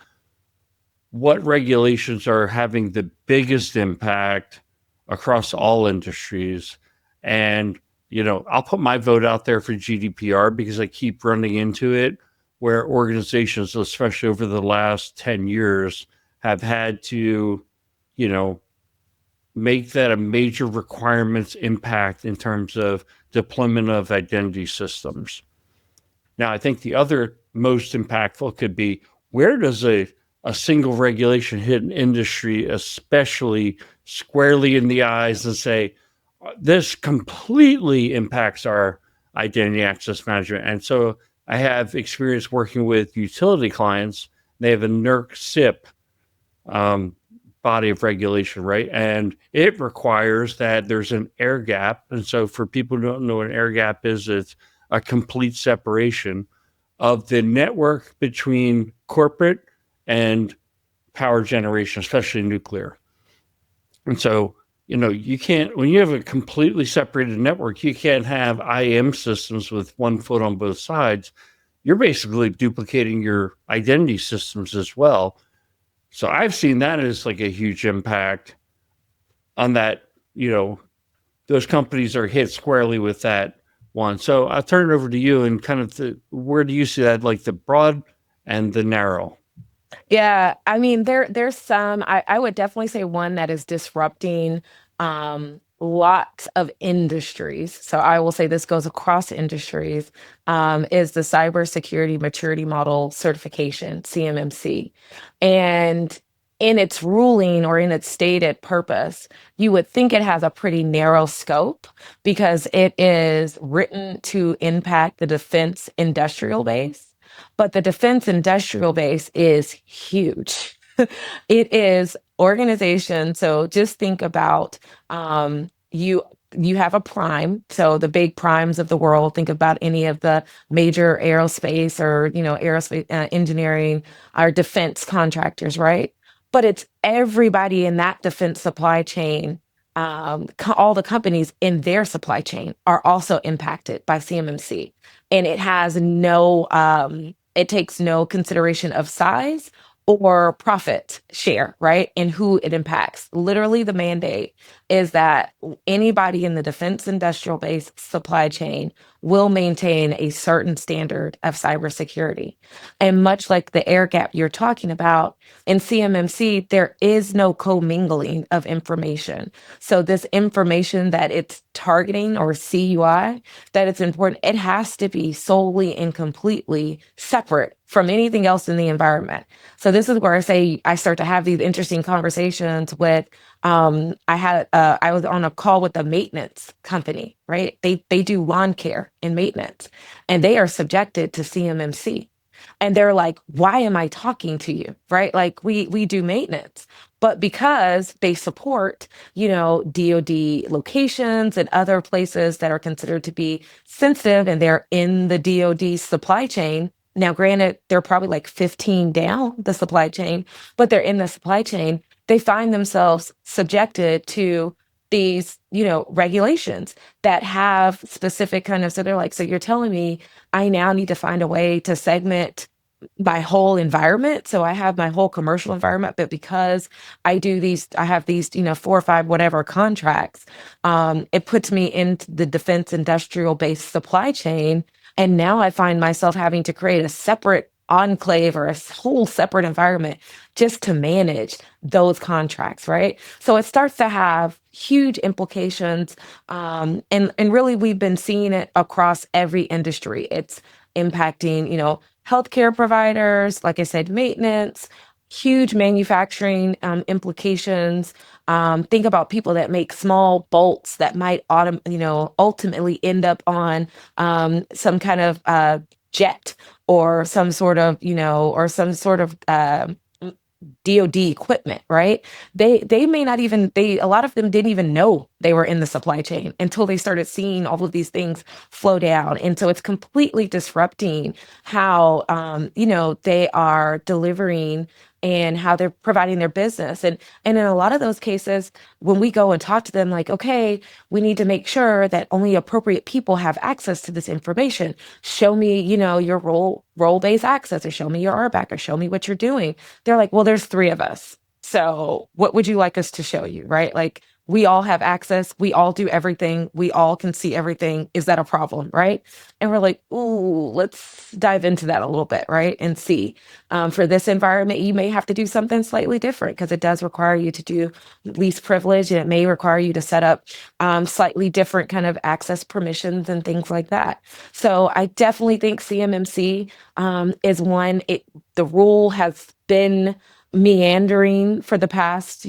what regulations are having the biggest impact across all industries. And, I'll put my vote out there for GDPR because I keep running into it where organizations, especially over the last 10 years, have had to, make that a major requirements impact in terms of deployment of identity systems. Now, I think the other most impactful could be, where does a single regulation hit an industry, especially squarely in the eyes, and say, this completely impacts our identity access management? And so I have experience working with utility clients. They have a NERC SIP body of regulation, right? And it requires that there's an air gap. And so for people who don't know what an air gap is, it's a complete separation of the network between corporate and power generation, especially nuclear. And so, you can't, when you have a completely separated network, you can't have IAM systems with one foot on both sides. You're basically duplicating your identity systems as well. So I've seen that as like a huge impact on that, those companies are hit squarely with that one. So I'll turn it over to you and kind of where do you see that, like the broad and the narrow? Yeah, I mean, there's some, I would definitely say one that is disrupting lots of industries. So I will say this goes across industries, is the Cybersecurity Maturity Model Certification, CMMC. And in its ruling or in its stated purpose, you would think it has a pretty narrow scope because it is written to impact the defense industrial base. But the defense industrial base is huge. It is organizations. So just think about you have a prime. So the big primes of the world, think about any of the major aerospace or, aerospace engineering or defense contractors, right? But it's everybody in that defense supply chain. All the companies in their supply chain are also impacted by CMMC. And it has it takes no consideration of size or profit share, right? And who it impacts. Literally, the mandate is that anybody in the defense industrial base supply chain will maintain a certain standard of cybersecurity. And much like the air gap you're talking about, in CMMC, there is no commingling of information. So this information that it's targeting or CUI, that it's important. It has to be solely and completely separate from anything else in the environment. So this is where I say I start to have these interesting conversations with. I was on a call with a maintenance company, right? They do lawn care and maintenance, and they are subjected to CMMC. And they're like, why am I talking to you? Right? Like we do maintenance. But because they support, DoD locations and other places that are considered to be sensitive and they're in the DoD supply chain. Now, granted, they're probably like 15 down the supply chain, but they're in the supply chain. They find themselves subjected to these, regulations that have specific kind of, so they're like, so you're telling me I now need to find a way to segment my whole environment. So I have my whole commercial environment, but because I have these, 4 or 5, whatever contracts, it puts me into the defense industrial based supply chain. And now I find myself having to create a separate enclave or a whole separate environment just to manage those contracts, right? So it starts to have huge implications. And really, we've been seeing it across every industry. It's impacting, healthcare providers, like I said, maintenance, huge manufacturing implications. Think about people that make small bolts that might ultimately end up on some kind of jet or some sort of, DoD equipment, right? They may not even, a lot of them didn't even know they were in the supply chain until they started seeing all of these things flow down. And so it's completely disrupting how, they are delivering and how they're providing their business. And in a lot of those cases, when we go and talk to them, like, okay, we need to make sure that only appropriate people have access to this information. Show me, your role-based access, or show me your RBAC, or show me what you're doing. They're like, well, there's 3 of us. So what would you like us to show you, right? Like, we all have access. We all do everything. We all can see everything. Is that a problem, right? And we're like, ooh, let's dive into that a little bit, right? And see. For this environment, you may have to do something slightly different because it does require you to do least privilege, and it may require you to set up slightly different kind of access permissions and things like that. So I definitely think CMMC is one. The rule has been meandering for the past,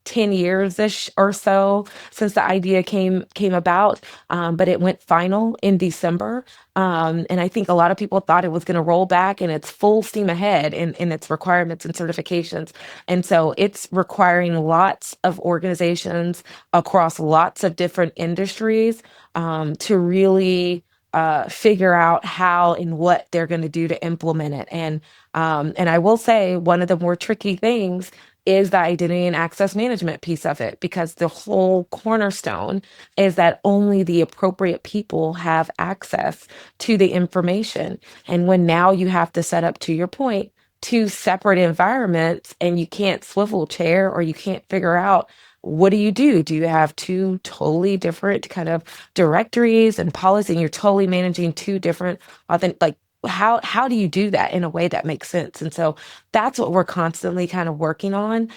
10 years-ish or so since the idea came about, but it went final in December. And I think a lot of people thought it was going to roll back, and it's full steam ahead in its requirements and certifications. And so it's requiring lots of organizations across lots of different industries to really figure out how and what they're going to do to implement it. And I will say one of the more tricky things is the identity and access management piece of it, because the whole cornerstone is that only the appropriate people have access to the information. And when now you have to set up, to your point, 2 separate environments, and you can't swivel chair, or you can't figure out, what do? Do you have 2 totally different kind of directories and policies, and you're totally managing 2 different, how do you do that in a way that makes sense? And so that's what we're constantly kind of working on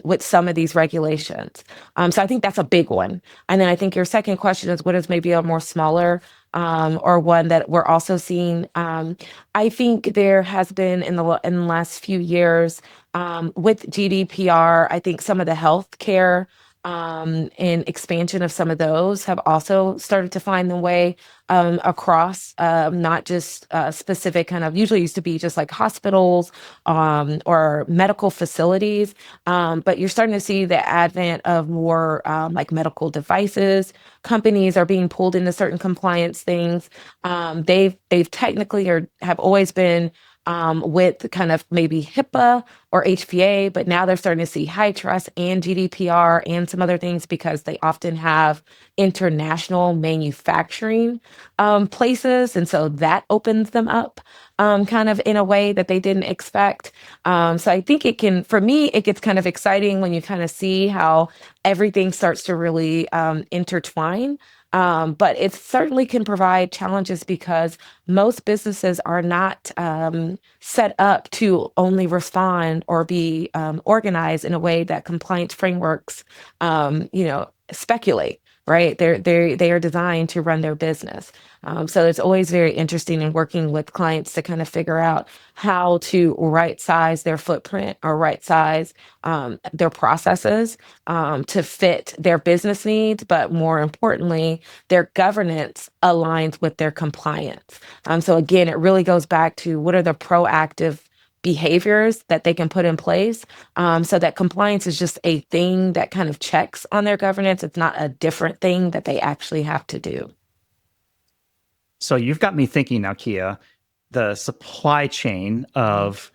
with some of these regulations. So I think that's a big one. And then I think your second question is, what is maybe a more smaller or one that we're also seeing? I think there has been in the last few years with GDPR, I think some of the healthcare and expansion of some of those have also started to find their way across, not just specific kind of, usually used to be just like hospitals or medical facilities, but you're starting to see the advent of more like medical devices. Companies are being pulled into certain compliance things. They've technically or have always been with kind of maybe HIPAA or HPA, but now they're starting to see high trust and GDPR and some other things, because they often have international manufacturing places. And so that opens them up kind of in a way that they didn't expect. So I think for me, it gets kind of exciting when you kind of see how everything starts to really intertwine. But it certainly can provide challenges, because most businesses are not set up to only respond or be organized in a way that compliance frameworks, speculate. right? They are designed to run their business. So it's always very interesting in working with clients to kind of figure out how to right size their footprint or right size their processes to fit their business needs, but more importantly, their governance aligns with their compliance. So again, it really goes back to what are the proactive behaviors that they can put in place so that compliance is just a thing that kind of checks on their governance. It's not a different thing that they actually have to do. So you've got me thinking now, Kia, the supply chain of,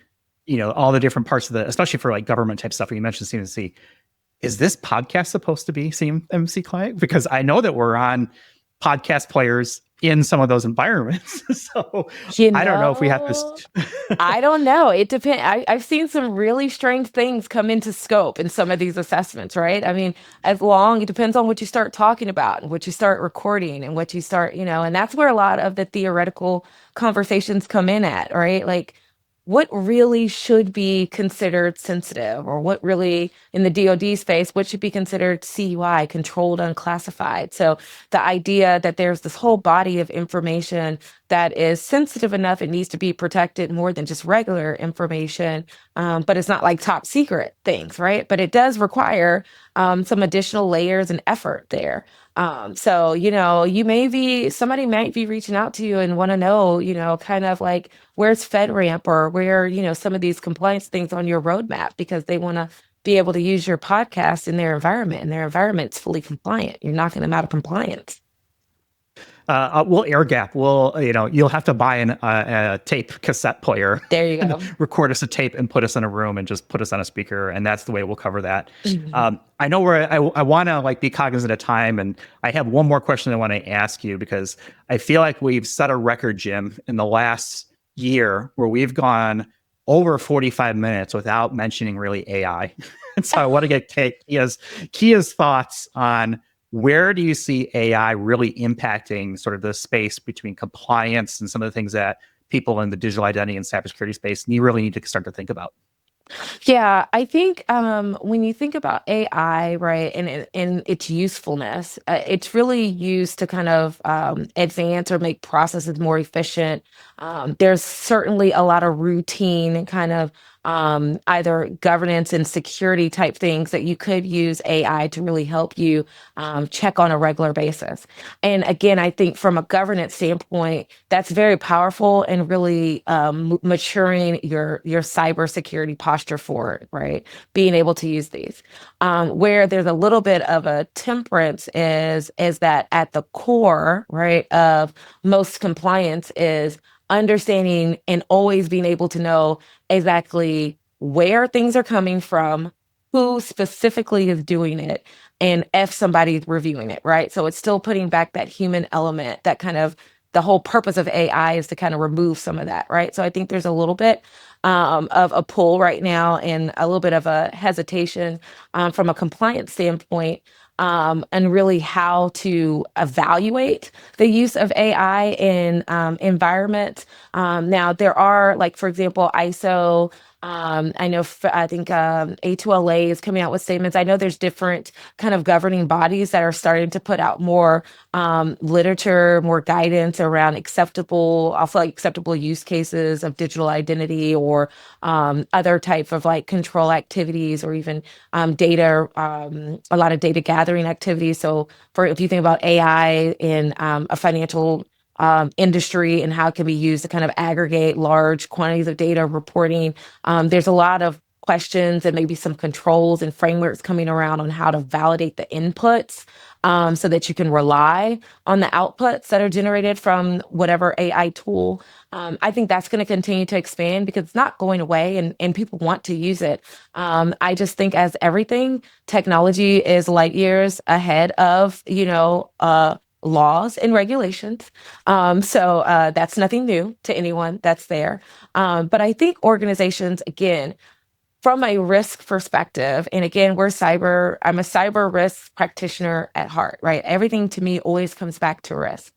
all the different parts of especially for like government type stuff. You mentioned CMMC. Is this podcast supposed to be CMMC client? Because I know that we're on podcast players in some of those environments. So I don't know if we have to. I don't know. It depends. I've seen some really strange things come into scope in some of these assessments, right? I mean, it depends on what you start talking about and what you start recording and what you start, and that's where a lot of the theoretical conversations come in at, right? Like, what really should be considered sensitive, or what really in the DoD space, what should be considered CUI, controlled unclassified. So the idea that there's this whole body of information that is sensitive enough, it needs to be protected more than just regular information, but it's not like top secret things, right? But it does require some additional layers and effort there. So, somebody might be reaching out to you and want to know, kind of like where's FedRAMP or where, some of these compliance things on your roadmap, because they want to be able to use your podcast in their environment, and their environment's fully compliant. You're knocking them out of compliance. We'll air gap. You'll have to buy a tape cassette player. There you go. Record us a tape and put us in a room and just put us on a speaker, and that's the way we'll cover that. Mm-hmm. I know I want to be cognizant of time, and I have one more question I want to ask you, because I feel like we've set a record, Jim, in the last year where we've gone over 45 minutes without mentioning really AI. And so I want to get Kia's thoughts on, where do you see AI really impacting sort of the space between compliance and some of the things that people in the digital identity and cybersecurity space really need to start to think about? Yeah, I think when you think about AI, right, and its usefulness, it's really used to kind of advance or make processes more efficient. There's certainly a lot of routine kind of either governance and security type things that you could use AI to really help you check on a regular basis. And again, I think from a governance standpoint, that's very powerful and really maturing your cybersecurity posture forward, right? Being able to use these. Where there's a little bit of a temperance is that at the core, right, of most compliance is understanding and always being able to know exactly where things are coming from, who specifically is doing it, and if somebody's reviewing it, right? So it's still putting back that human element, that kind of the whole purpose of AI is to kind of remove some of that, right? So I think there's a little bit of a pull right now and a little bit of a hesitation from a compliance standpoint, and really how to evaluate the use of AI in environments. Now, there are, like, for example, ISO. I think A2LA is coming out with statements. I know there's different kind of governing bodies that are starting to put out more literature, more guidance around acceptable use cases of digital identity, or other type of like control activities, or even data, a lot of data gathering activities. So if you think about AI in a financial industry and how it can be used to kind of aggregate large quantities of data reporting, there's a lot of questions and maybe some controls and frameworks coming around on how to validate the inputs, so that you can rely on the outputs that are generated from whatever AI tool. I think that's going to continue to expand because it's not going away, and people want to use it. I just think, as everything, technology is light years ahead of, laws and regulations. So that's nothing new to anyone that's there. But I think organizations, again, from a risk perspective, and again, I'm a cyber risk practitioner at heart, right? Everything to me always comes back to risk.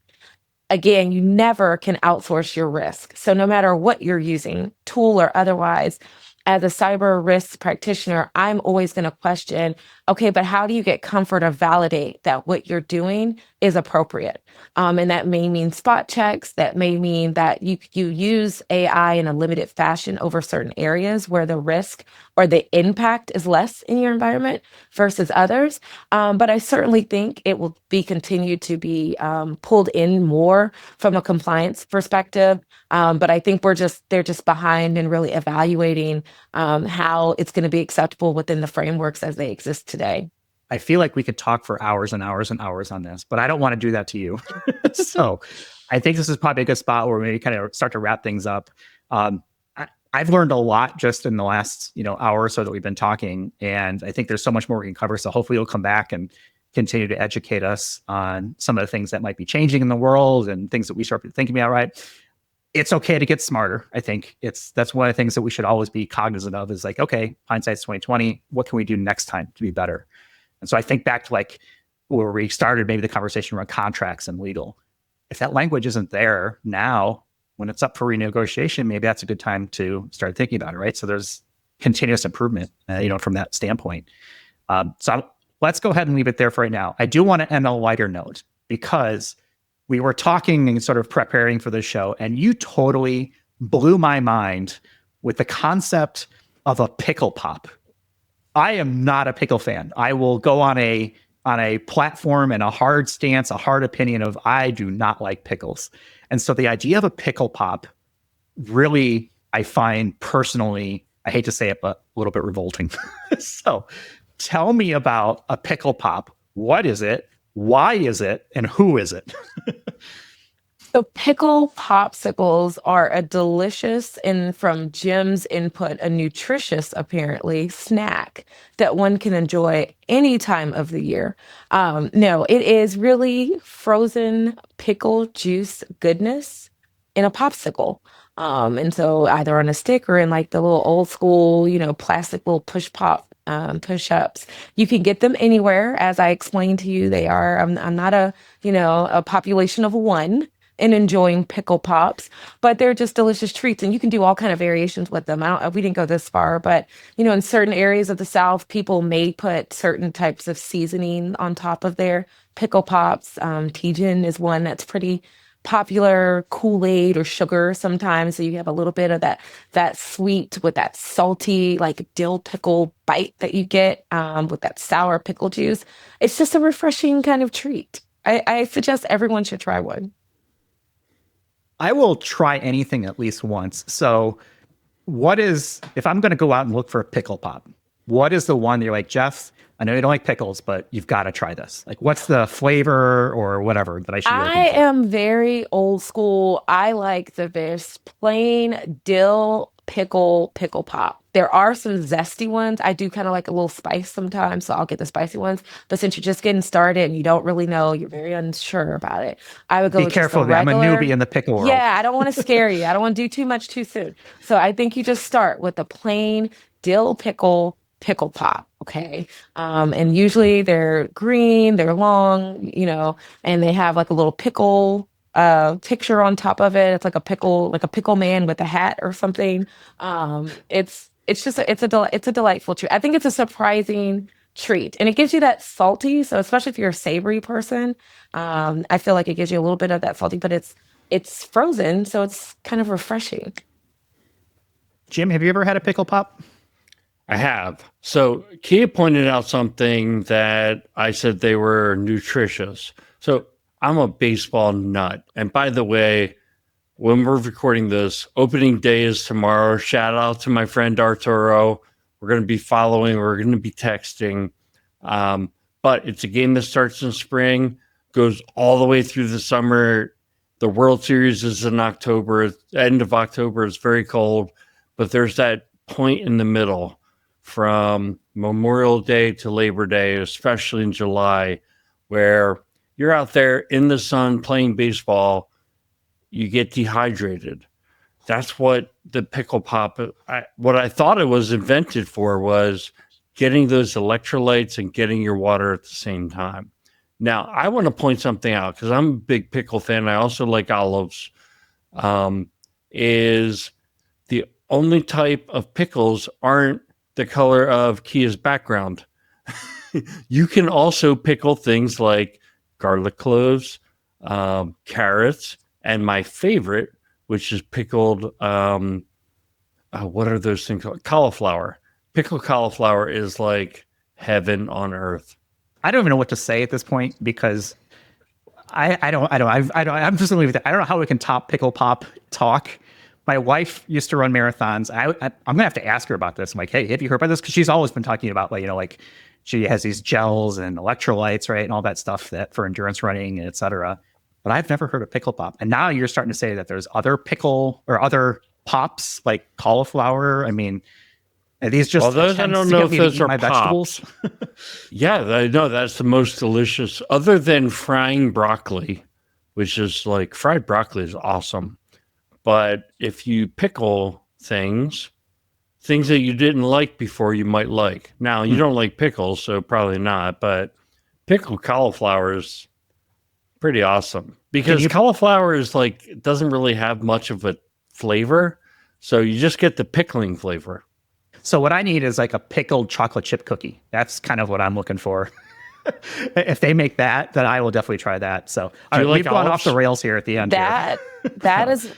Again, you never can outsource your risk. So no matter what you're using, tool or otherwise, as a cyber risk practitioner, I'm always going to question, okay, but how do you get comfort or validate that what you're doing is appropriate? And that may mean spot checks. That may mean that you use AI in a limited fashion over certain areas where the risk or the impact is less in your environment versus others. But I certainly think it will be continued to be pulled in more from a compliance perspective. But I think they're just behind in really evaluating how it's going to be acceptable within the frameworks as they exist today. I feel like we could talk for hours and hours and hours on this, but I don't want to do that to you. So I think this is probably a good spot where we kind of start to wrap things up. I've learned a lot just in the last hour or so that we've been talking, and I think there's so much more we can cover. So hopefully you'll come back and continue to educate us on some of the things that might be changing in the world and things that we start thinking about. Right? It's okay to get smarter. I think that's one of the things that we should always be cognizant of. Is like, okay, hindsight's 2020. What can we do next time to be better? And so I think back to like where we started, maybe the conversation around contracts and legal. If that language isn't there now, when it's up for renegotiation, maybe that's a good time to start thinking about it, right? So there's continuous improvement, from that standpoint. Let's go ahead and leave it there for right now. I do want to end on a lighter note because we were talking and sort of preparing for this show, and you totally blew my mind with the concept of a pickle pop. I am not a pickle fan. I will go on a platform and a hard stance, a hard opinion of I do not like pickles. And so the idea of a pickle pop really, I find personally, I hate to say it, but a little bit revolting. So tell me about a pickle pop. What is it? Why is it? And who is it? So pickle popsicles are a delicious and, from Jim's input, a nutritious, apparently, snack that one can enjoy any time of the year. No, it is really frozen pickle juice goodness in a popsicle. And so either on a stick or in like the little old school, plastic little push pop push-ups. You can get them anywhere. As I explained to you, they are, I'm not a population of one and enjoying pickle pops, but they're just delicious treats, and you can do all kind of variations with them. We didn't go this far, but in certain areas of the South, people may put certain types of seasoning on top of their pickle pops. Tajin is one that's pretty popular. Kool-Aid or sugar sometimes, so you have a little bit of that sweet with that salty like dill pickle bite that you get with that sour pickle juice. It's just a refreshing kind of treat. I suggest everyone should try one. I will try anything at least once. So if I'm going to go out and look for a pickle pop, what is the one that you're like, Jeff, I know you don't like pickles, but you've got to try this. Like, what's the flavor or whatever that I should be looking for? I am very old school. I like the best plain dill pickle pop. There are some zesty ones. I do kind of like a little spice sometimes, so I'll get the spicy ones. But since you're just getting started and you don't really know, you're very unsure about it, I would go Be with careful. just a regular. I'm a newbie in the pickle world. Yeah, I don't want to scare you. I don't want to do too much too soon. So I think you just start with the plain dill pickle pop. Okay. And usually they're green, they're long, and they have like a little pickle picture on top of it. It's like a pickle man with a hat or something. It's a delightful treat. I think it's a surprising treat, and it gives you that salty. So especially if you're a savory person, I feel like it gives you a little bit of that salty, but it's frozen, so it's kind of refreshing. Jim, have you ever had a pickle pop? I have. So Kia pointed out something that I said they were nutritious. So I'm a baseball nut. And by the way, when we're recording this, opening day is tomorrow. Shout out to my friend Arturo. We're going to be following. We're going to be texting. But it's a game that starts in spring, goes all the way through the summer. The World Series is in October. End of October. It's very cold. But there's that point in the middle from Memorial Day to Labor Day, especially in July, where you're out there in the sun playing baseball, you get dehydrated. That's what the pickle pop, what I thought it was invented for was getting those electrolytes and getting your water at the same time. Now, I want to point something out because I'm a big pickle fan. I also like olives. Is the only type of pickles aren't the color of Kia's background. You can also pickle things like garlic cloves, carrots, and my favorite, which is pickled, what are those things called? Cauliflower. Pickled cauliflower is like heaven on earth. I don't even know what to say at this point because I'm just gonna leave it there. I don't know how we can top pickle pop talk. My wife used to run marathons. I'm gonna have to ask her about this. I'm like, hey, have you heard about this? Because she's always been talking about like she has these gels and electrolytes, right, and all that stuff that for endurance running, et cetera. But I've never heard of pickle pop. And now you're starting to say that there's other pickle or other pops like cauliflower. I mean, are these just well, those, I don't know if those are my vegetables. Yeah, I know that's the most delicious. Other than frying broccoli, which is like fried broccoli is awesome. But if you pickle things that you didn't like before, you might like. Now, you don't like pickles, so probably not. But pickled cauliflower is pretty awesome because cauliflower is like it doesn't really have much of a flavor, so you just get the pickling flavor. So what I need is like a pickled chocolate chip cookie. That's kind of what I'm looking for. If they make that, then I will definitely try that. So we've gone off the rails here at the end. That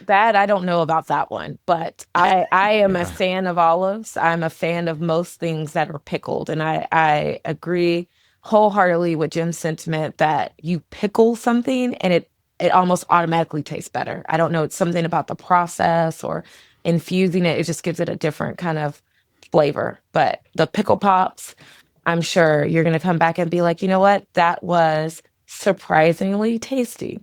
I don't know about that one, but I am a fan of olives. I'm a fan of most things that are pickled, and I agree wholeheartedly with Jim's sentiment that you pickle something and it almost automatically tastes better. I don't know, it's something about the process or infusing it. It just gives it a different kind of flavor. But the pickle pops, I'm sure you're going to come back and be like, you know what? That was surprisingly tasty.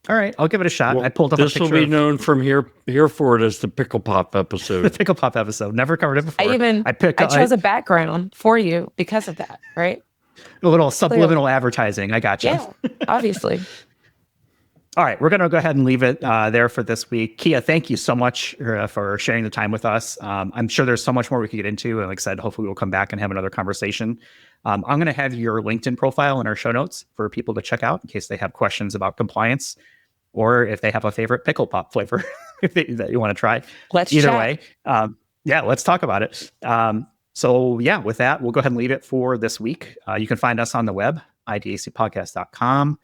All right, I'll give it a shot. Well, I pulled up a picture. This will be known from here forward as the pickle pop episode. The pickle pop episode. Never covered it before. I chose a background for you because of that, right? A little subliminal advertising. I got you. Yeah, obviously. All right, we're going to go ahead and leave it there for this week. Kia, thank you so much for sharing the time with us. I'm sure there's so much more we could get into. And like I said, hopefully we'll come back and have another conversation. I'm going to have your LinkedIn profile in our show notes for people to check out in case they have questions about compliance or if they have a favorite pickle pop flavor that you want to try. Either way, let's talk about it. So with that, we'll go ahead and leave it for this week. You can find us on the web, idacpodcast.com.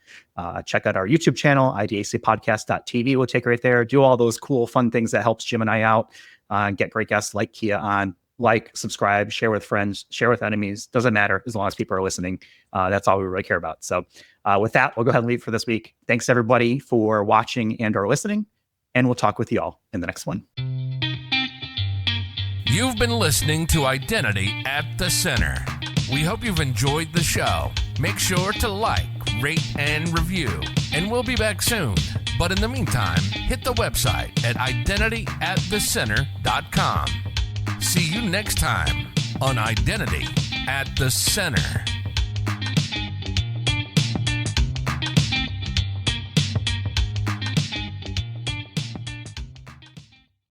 Check out our YouTube channel, idacpodcast.tv. We'll take right there. Do all those cool, fun things that helps Jim and I out. Get great guests like Kia on. Like, subscribe, share with friends, share with enemies. Doesn't matter as long as people are listening. That's all we really care about. So with that, we'll go ahead and leave for this week. Thanks, everybody, for watching and or listening. And we'll talk with you all in the next one. You've been listening to Identity at the Center. We hope you've enjoyed the show. Make sure to like, rate, and review. And we'll be back soon. But in the meantime, hit the website at identityatthecenter.com. See you next time on Identity at the Center.